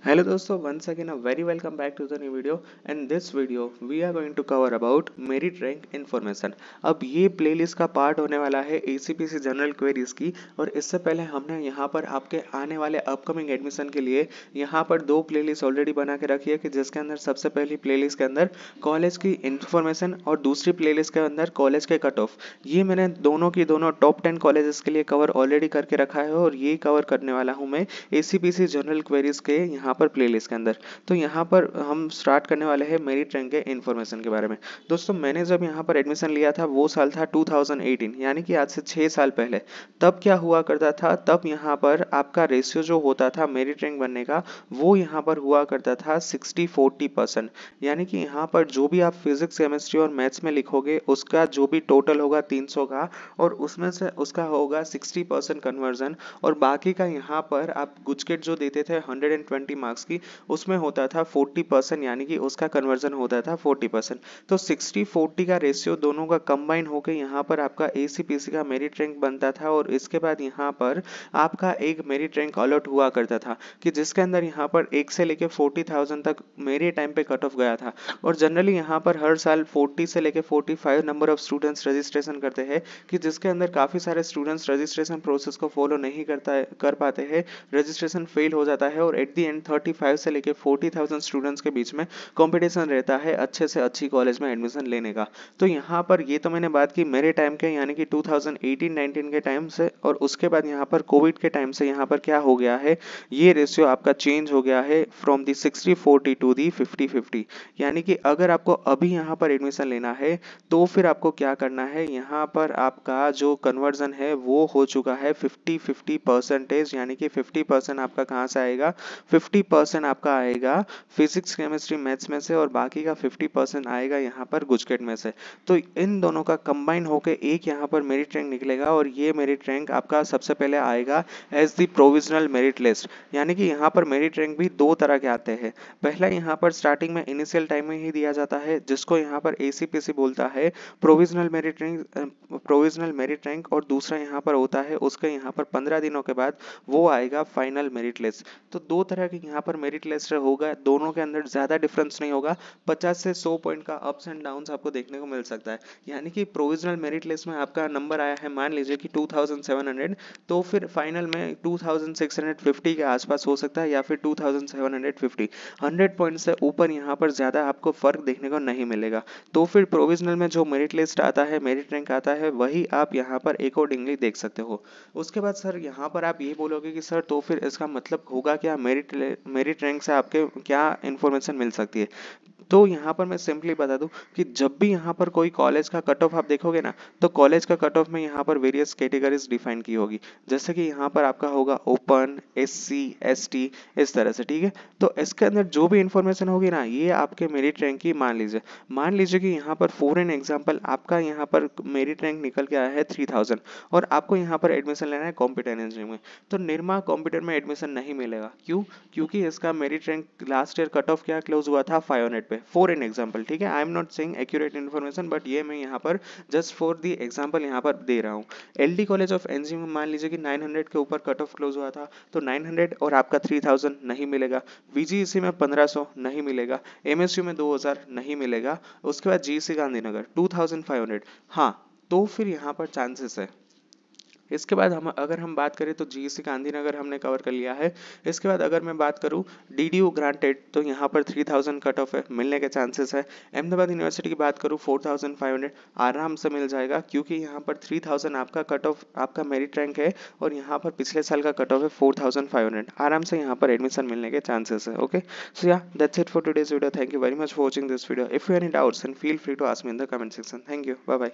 Hello दोस्तों, once again a very welcome back to the new video and this video we are going to cover about merit rank information। अब ये playlist का part होने वाला है ACPC general queries की। और इससे पहले हमने यहाँ पर आपके आने वाले अपकमिंग एडमिशन के लिए यहाँ पर दो प्लेलिस्ट ऑलरेडी बना के रखी है कि जिसके अंदर सबसे पहली प्लेलिस्ट के अंदर कॉलेज की इंफॉर्मेशन और दूसरी प्लेलिस्ट के अंदर कॉलेज के कट ऑफ। ये मैंने दोनों की दोनों टॉप 10 कॉलेजेस के लिए कवर ऑलरेडी करके रखा है और ये कवर करने वाला हूँ मैं ACPC जनरल क्वेरीज के यहाँ पर प्लेलिस्ट के अंदर। तो यहाँ पर हम स्टार्ट करने वाले हैं मेरिट रैंक के इन्फॉर्मेशन के बारे में। दोस्तों मैंने जब यहाँ पर एडमिशन लिया था वो साल था 2018, यानी कि आज से 6 साल पहले। तब क्या हुआ करता था, तब यहाँ पर आपका रेशियो जो होता था मेरिट रैंक बनने का वो यहाँ पर हुआ करता था 60-40%। यानी कि यहाँ पर जो भी आप फिजिक्स केमिस्ट्री और मैथ्स में लिखोगे उसका जो भी टोटल होगा 300 का, और उसमें से उसका होगा 60% कन्वर्जन, और बाकी का यहाँ पर आप गुजकेट जो देते थे 120 मार्क्स की उसमें होता था 40%, यानी कि उसका कन्वर्जन होता था 40%। तो 60-40 का रेशियो दोनों का कंबाइन होकर यहाँ पर आपका ACPC का मेरिट रैंक बनता था। और इसके बाद यहाँ पर आपका एक मेरिट रैंक अलॉट हुआ करता था कि जिसके अंदर यहाँ पर 1 से लेके 40,000 तक मेरे टाइम पे कट ऑफ गया था। और जनरली यहाँ पर हर साल 40 से लेके 45 नंबर ऑफ स्टूडेंट्स रजिस्ट्रेशन करते हैं कि जिसके अंदर काफ़ी सारे स्टूडेंट्स रजिस्ट्रेशन प्रोसेस को फॉलो नहीं कर पाते हैं, रजिस्ट्रेशन फेल हो जाता है और एट द एंड 35 से लेके 40,000 स्टूडेंट्स के बीच में कंपटीशन रहता है अच्छे से अच्छी कॉलेज में एडमिशन लेने का। तो यहाँ पर ये तो मैंने बात की मेरे टाइम के, यानी कि 2018-19 के टाइम से। और उसके बाद यहाँ पर कोविड के टाइम से यहाँ पर क्या हो गया है, ये रेशियो आपका चेंज हो गया है फ्रॉम दी 60-40 टू दी 50-50। यानी कि अगर आपको अभी यहाँ पर एडमिशन लेना है तो फिर आपको क्या करना है, यहाँ पर आपका जो कन्वर्जन है वो हो चुका है 50-50%। यानी कि 50% आपका कहाँ से आएगा, 50% आपका आएगा फिजिक्स केमिस्ट्री मैथ्स में से और बाकी का 50% आएगा यहाँ पर गुजकेट में से। तो इन दोनों का कंबाइन होकर एक यहाँ पर मेरिट रैंक निकलेगा और ये मेरिट रैंक आपका सबसे पहले आएगा as the provisional merit list. यानी कि यहाँ पर मेरिट रैंक भी दो तरह के आते हैं। पहला यहाँ पर स्टार्टिंग में इनिशियल टाइम में ही दिया जाता है जिसको यहाँ पर ACPC बोलता है प्रोविजनल मेरिट रैंक, और दूसरा यहाँ पर होता है उसके यहाँ पर 15 दिनों के बाद वो आएगा फाइनल मेरिट लिस्ट। तो दो तरह के यहाँ पर मेरिट लिस्ट होगा, दोनों के अंदर ज़्यादा डिफरेंस नहीं होगा, 50 से 100 पॉइंट का अप्स एंड डाउन्स आपको देखने को मिल सकता है। यानी कि प्रोविजनल मेरिट लिस्ट में आपका नंबर आया है मान लीजिए कि 2700, तो फिर फाइनल में 2650 के आसपास हो सकता है या फिर 2750। 100 पॉइंट से ऊपर यहाँ पर ज़्यादा आपको फर्क देखने को नहीं मिलेगा। तो फिर प्रोविजनल में जो मेरिट लिस्ट आता है, मेरिट रैंक आता है, वही आप यहाँ पर अकॉर्डिंगली देख सकते हो। उसके बाद सर यहाँ पर आप ये बोलोगे कि सर तो फिर इसका मतलब होगा क्या, मेरिट रैंक से आपके क्या इन्फॉर्मेशन मिल सकती है। तो यहाँ पर मैं सिंपली बता दूं कि जब भी यहाँ पर कोई कॉलेज का कट ऑफ आप देखोगे ना, तो कॉलेज का कट ऑफ में यहाँ पर वेरियस कैटेगरीज डिफाइन की होगी। जैसे कि यहाँ पर आपका होगा ओपन, SC, ST, इस तरह से, ठीक है। तो इसके अंदर जो भी इंफॉर्मेशन होगी ना, ये आपके मेरिट रैंक की मान लीजिए कि यहाँ पर फॉर एन एग्जाम्पल आपका यहाँ पर मेरिट रैंक निकल के आया है 3000 और आपको यहाँ पर एडमिशन लेना है कंप्यूटर इंजीनियरिंग में। तो निर्मा कंप्यूटर में एडमिशन नहीं मिलेगा, क्यों? क्योंकि इसका merit rank last year cut off क्या क्लोज हुआ था 500 पे, फॉर एन एग्जाम्पल, ठीक है। I am not saying accurate information, but ये मैं यहाँ पर जस्ट फॉर दी एग्जाम्पल यहाँ पर दे रहा हूँ। LD कॉलेज ऑफ इंजीनियरिंग मान लीजिए कि 900 के ऊपर कट ऑफ क्लोज हुआ था, तो 900 और आपका 3000 नहीं मिलेगा। VGEC में 1500 नहीं मिलेगा, MSU में 2000 नहीं मिलेगा, उसके बाद GC गांधीनगर 2500। हाँ, तो फिर यहाँ पर चांसेस है। इसके बाद अगर हम बात करें तो GC गांधीनगर हमने कवर कर लिया है। इसके बाद अगर मैं बात करूं DDU ग्रांटेड, तो यहाँ पर 3000 कट ऑफ है, मिलने के चांसेस है। अहमदाबाद यूनिवर्सिटी की बात करूं 4500 आराम से मिल जाएगा, क्योंकि यहाँ पर 3000 आपका कट ऑफ आपका मेरिट रैंक है और यहाँ पर पिछले साल का कट ऑफ है 4500, आराम से यहाँ पर एडमिशन मिलने के चांसेस है। Okay, so yeah that's it for today's video. Thank you very much for watching this video. If you any doubts and feel free to ask me in the comment section. Thank you, bye bye.